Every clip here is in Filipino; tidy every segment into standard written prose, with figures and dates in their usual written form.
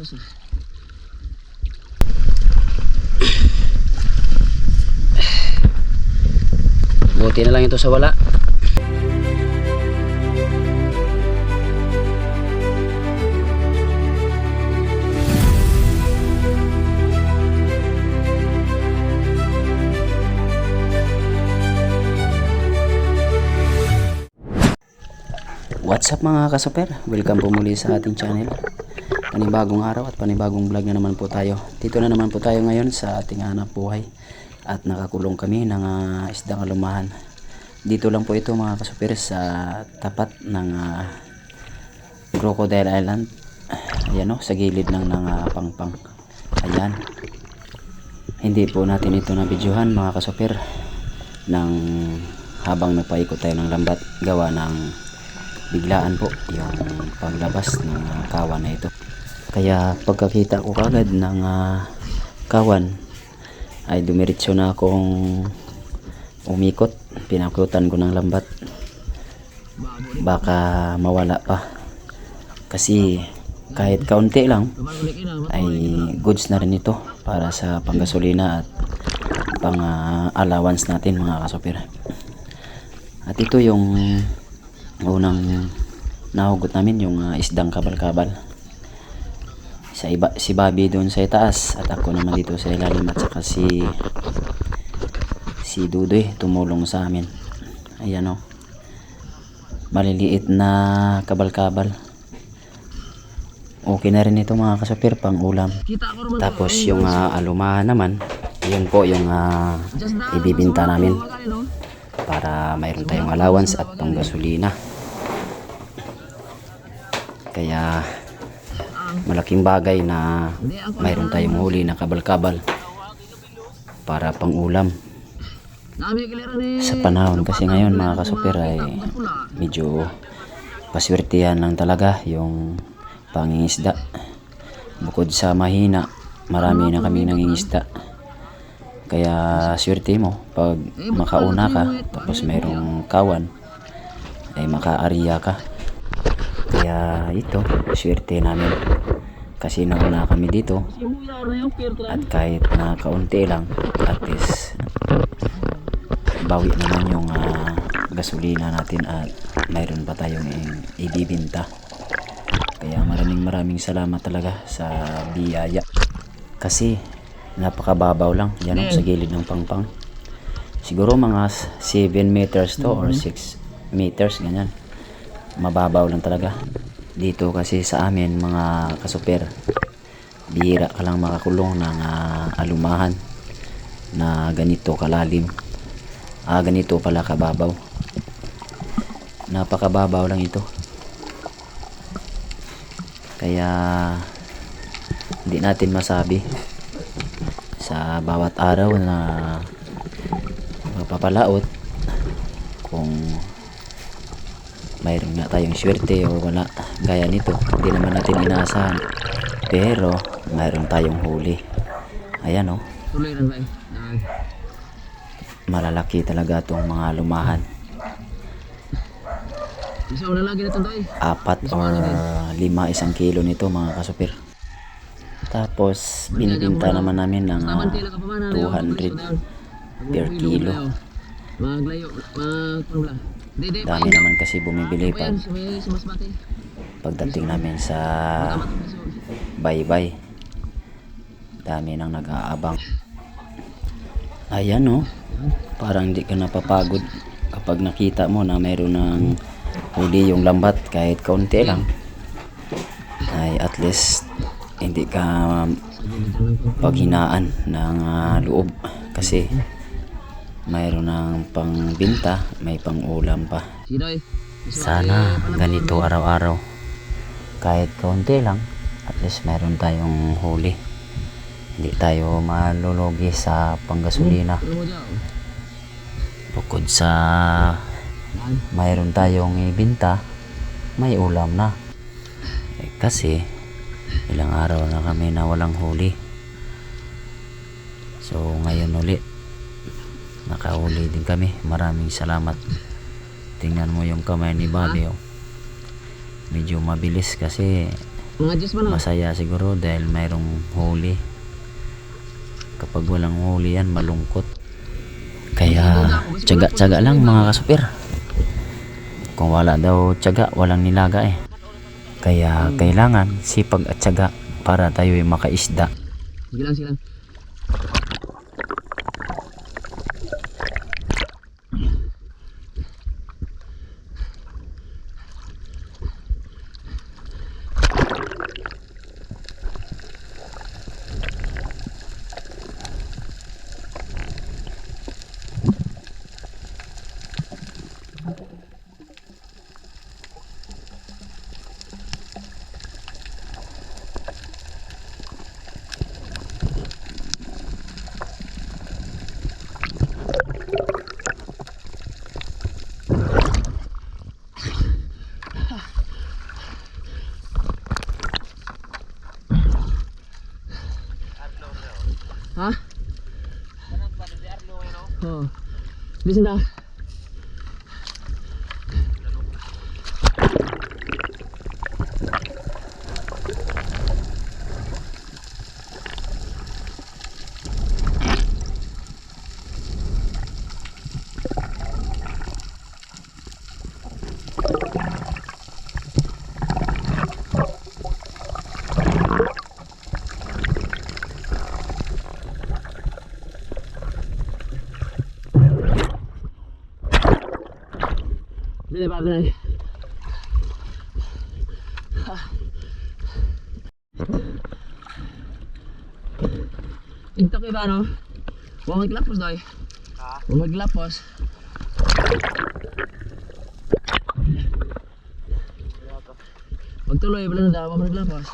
Buti na lang ito sa wala. What's up mga kasuper? Welcome po muli sa ating channel. Panibagong araw at panibagong vlog na naman po tayo. Dito na naman po tayo ngayon sa ating hanap buhay. At nakakulong kami ng isdang alumahan. Dito lang po ito mga kasuper sa tapat ng Crocodile Island. Ayan o, sa gilid lang ng Pangpang. Ayan. Hindi po natin ito nabidyohan mga kasuper ng habang napaikot tayo ng lambat gawa ng biglaan po yung paglabas ng kawan na ito. Kaya pagkakita ko kagad ng kawan ay dumiretso na akong umikot. Pinakutan ko ng lambat, baka mawala pa, kasi kahit kaunti lang ay goods na rin ito para sa panggasolina at pang allowance natin mga kasopir. At ito yung unang nahugot namin, yung isdang kabal-kabal. Si Bobby doon sa itaas at ako naman dito sa ilalim, at saka si Dudoy tumulong sa amin. Ayan o, maliliit na kabal-kabal. Okay na rin ito mga kasapir, pang ulam. Tapos yung alumahan naman, yun po yung ibibinta namin para mayroon tayong allowance at pang gasolina. Kaya malaking bagay na mayroon tayong huli na kabal-kabal para pang ulam. Sa panahon kasi ngayon mga kasupir ay medyo paswertihan lang talaga yung pangingisda. Bukod sa mahina, marami na kami nangingisda. Kaya swerte mo pag makauna ka tapos mayroong kawan ay makaariya ka. Kaya ito, swerte namin kasi nauna kami dito, at kahit na kaunti lang, at least bawi naman yung gasolina natin at mayroon pa tayong ibibinta. Kaya maraming salamat talaga sa biyaya, kasi napakababaw lang. Yan sa gilid ng Pangpang. Siguro mga 7 meters to or 6 meters ganyan. Mababaw lang talaga. Dito kasi sa amin mga kasuper, bihira ka lang makakulong ng alumahan na ganito kalalim. Ganito pala kababaw. Napakababaw lang ito. Kaya hindi natin masabi sa bawat araw na magpapalaot kung mayroon nga tayong swerte o wala. Gaya nito, hindi naman natin inaasahan, pero mayroon tayong huli. Ayan o, malalaki talaga itong mga lumahan. 4 or 5 isang kilo nito mga kasupir. Tapos binibinta naman namin ng 200 per kilo. Dami naman kasi bumibili pagdating namin sa baybay. Dami nang nag-aabang. Ayan o, parang hindi ka napapagod kapag nakita mo na mayroon ng huli yung lambat. Kahit kaunti lang ay at least hindi ka paghinaan ng loob, kasi mayroon ng pangbinta, may pang ulam pa. Sana ganito araw-araw, kahit kaunti lang, at least mayroon tayong huli. Hindi tayo malulugi sa panggasolina. Bukod sa mayroon tayong ibinta, may ulam na. Kasi ilang araw na kami na walang huli. So ngayon ulit nakahuli din kami. Maraming salamat. Tingnan mo yung kamay ni Bobby, oh. Medyo mabilis kasi Masaya siguro dahil mayroong huli. Kapag walang huli yan, malungkot. Kaya tiyaga-tiyaga lang mga kasupir. Kung wala daw tiyaga, walang nilaga eh. Kaya kailangan sipag at tiyaga para tayo ay makaisda. Sige lang, sige lang. Ha? Oh. Listen na. Dili ba na? Ito kay ba no? Huwag maglapos doy. Huwag maglapos. Magtuloy wala na daw, huwag maglapos.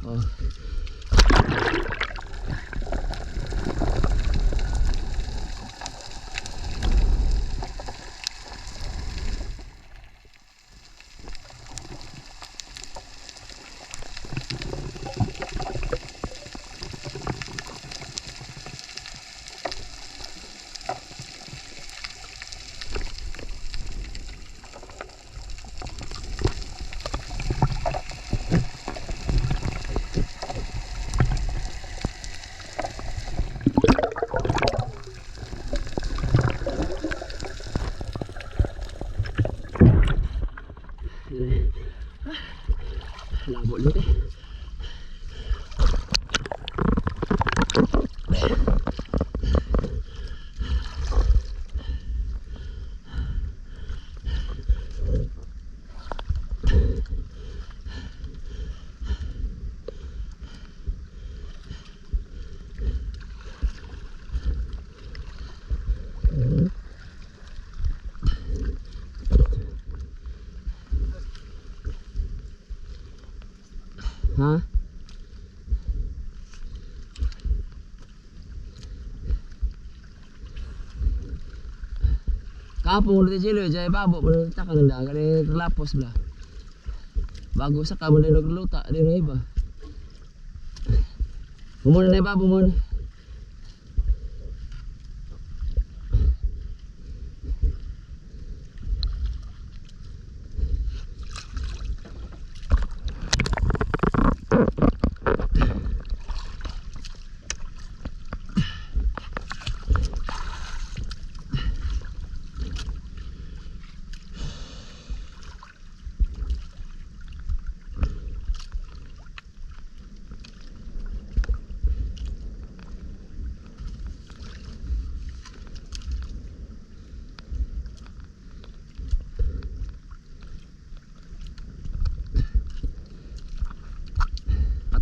Oh. Labo ulit eh. Ha? Kapong ulit sila, jay babo pa rin taka ng dagat, lapos bla. Bago sa kamon na nagluta, di na iba. Umuna na iba, umuna.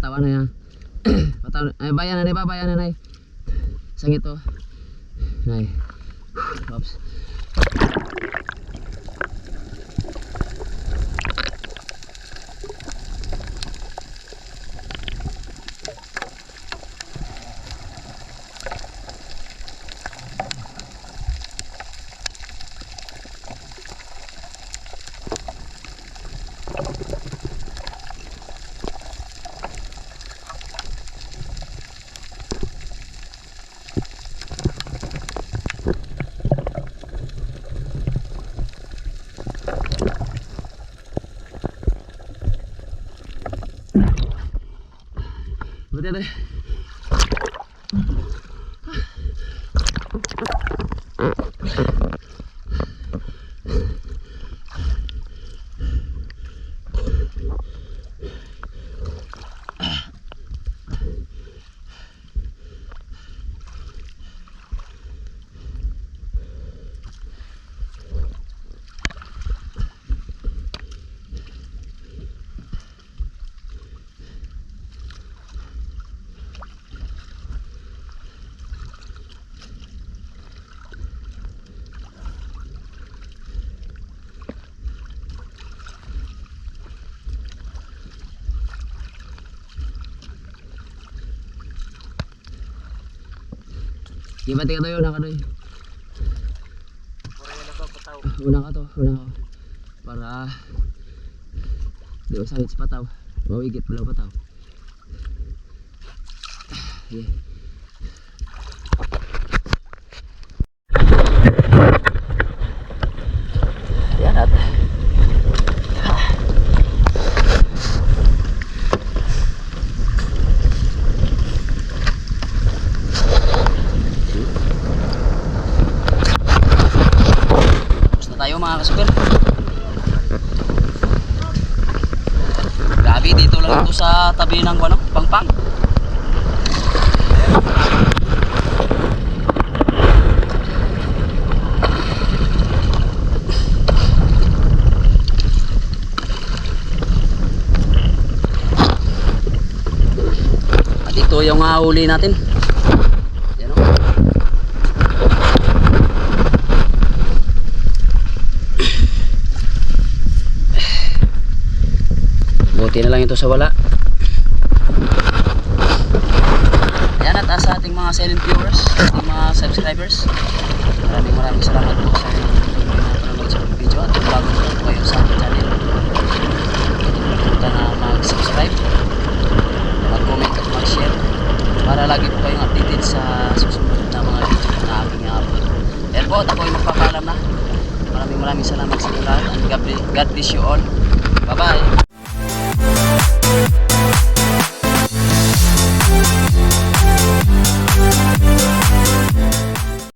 patawan na yan. Patawan, ay bayan na bayan na. Sang ito. Nay. Oops. Buti ito. Iba tingnan tayo, una ka doy. Una ka to, una ka. Para di ba sakit sa pataw. Mawigit pala pataw. Yeah. Yan at tayo mga kasuper. Grabe, dito lang ito sa tabi ng pangpang. At ito yung huli natin. Yan o. Buti na lang ito sa wala. Yan at sa ating mga silent viewers, ating mga subscribers, maraming salamat po sa panonood sa video. At kung bago po kayo sa ating channel, huwag na mag-subscribe, mag-comment at mag-share para lagi po kayong updated sa susunod na mga video na aking upload. Yan po, at ako ay magpapaalam na. Maraming salamat sa inyo lahat, and God bless you all. Bye bye.